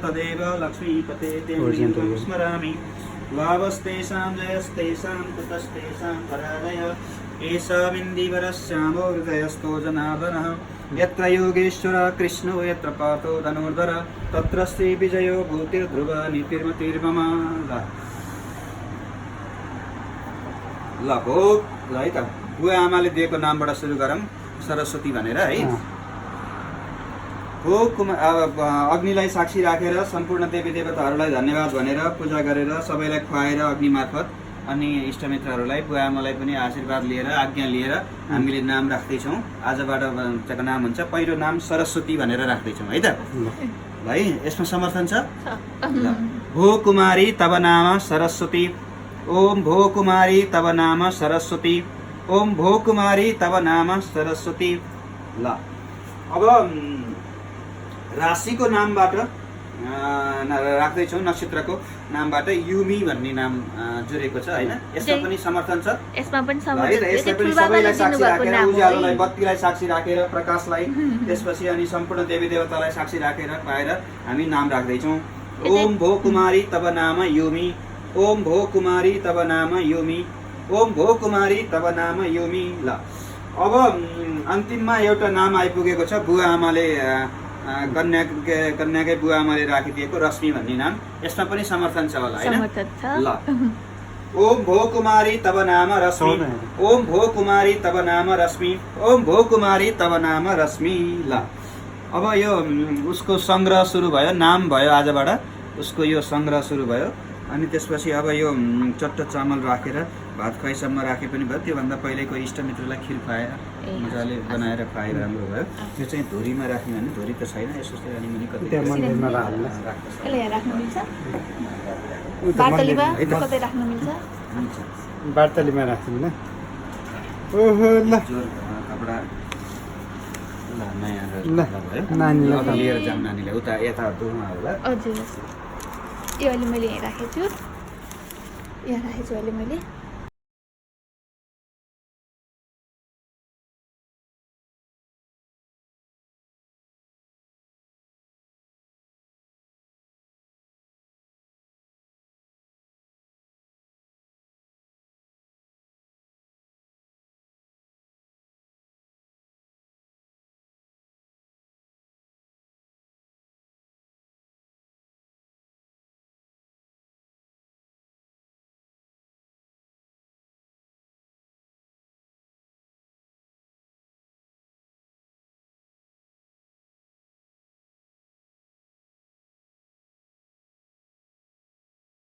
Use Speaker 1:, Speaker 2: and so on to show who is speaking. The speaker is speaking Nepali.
Speaker 1: तदेव लक्ष्मीपते तेन स्मरामि वावस्तेषां जयस्तेषां कुतस्तेषां पराजय एषामिन्दीवरश्यामो हृदयस्थो जनार्दनः यत्र योगेश्वर कृष्णो यत्र पार्थो धनुर्धर तत्र श्री विजयो भूतिर्ध्रुव नीतिर्मतिर्मम ल हो ल है त बुवा आमाले दिएको नामबाट सुरु गरौँ सरस्वती भनेर है हो अग्निलाई साक्षी राखेर सम्पूर्ण देवी देवताहरूलाई धन्यवाद भनेर पूजा गरेर सबैलाई खुवाएर अग्नि मार्फत अनि इष्टमित्रहरूलाई बुवा आमालाई पनि आशीर्वाद लिएर आज्ञा लिएर हामीले नाम राख्दैछौँ आजबाट त्यसको नाम हुन्छ पहिलो नाम सरस्वती भनेर राख्दैछौँ है त भाइ यसमा समर्थन छ भो कुमारी तब नाम सरस्वती ओम भो कुमारी तब नाम सरस्वती ओम भो कुमारी तब नाम सरस्वती ल अब राशिको नामबाट राख्दैछौँ नक्षत्रको नामबाट युमी भन्ने नाम जोडेको छ हैन यसमा पनि समर्थन छ
Speaker 2: यसमा पनि
Speaker 1: सबैलाई साक्षी राखेर उज्यालोलाई बत्तीलाई साक्षी राखेर प्रकाशलाई त्यसपछि अनि सम्पूर्ण देवी देवतालाई साक्षी राखेर पाएर हामी नाम राख्दैछौँ ओम भो कुमारी तब नाम युमी ओम भो कुमारी तब नाम युमी ओम भो कुमारी तब नाम युमी ल अब अन्तिममा एउटा नाम आइपुगेको छ बुवा आमाले कन्याकै बुवा आमाले राखिदिएको रश्मि भन्ने नाम यसमा पनि समर्थन छ होला हैन ल ओम भो कुमारी तब नाम रश्मि ओम भो कुमारी तब नाम रश्मि ओम भो कुमारी तब नाम रश्मि ल अब यो उसको संग्रह सुरु भयो नाम भयो आजबाट उसको यो संग्रह सुरु भयो अनि त्यसपछि अब यो चट्ट चामल राखेर भात खुवाइसम्म राखे पनि भयो त्योभन्दा पहिलेको इष्टमित्रलाई खिर खुवाएर मजाले बनाएर खुवाएर राम्रो भयो त्यो चाहिँ धुरीमा राख्ने भने धुरी त छैन यसो चाहिँ अनि मुनि कतै
Speaker 3: बार्तलीमा राख्छौँ ल ओहो ल
Speaker 1: कपडा ल नयाँ
Speaker 3: ल नानीलाई
Speaker 1: लिएर जाऊँ नानीलाई उता यता धुमा होला
Speaker 2: हजुर यो अहिले मैले यहाँ राखेको छु अहिले मैले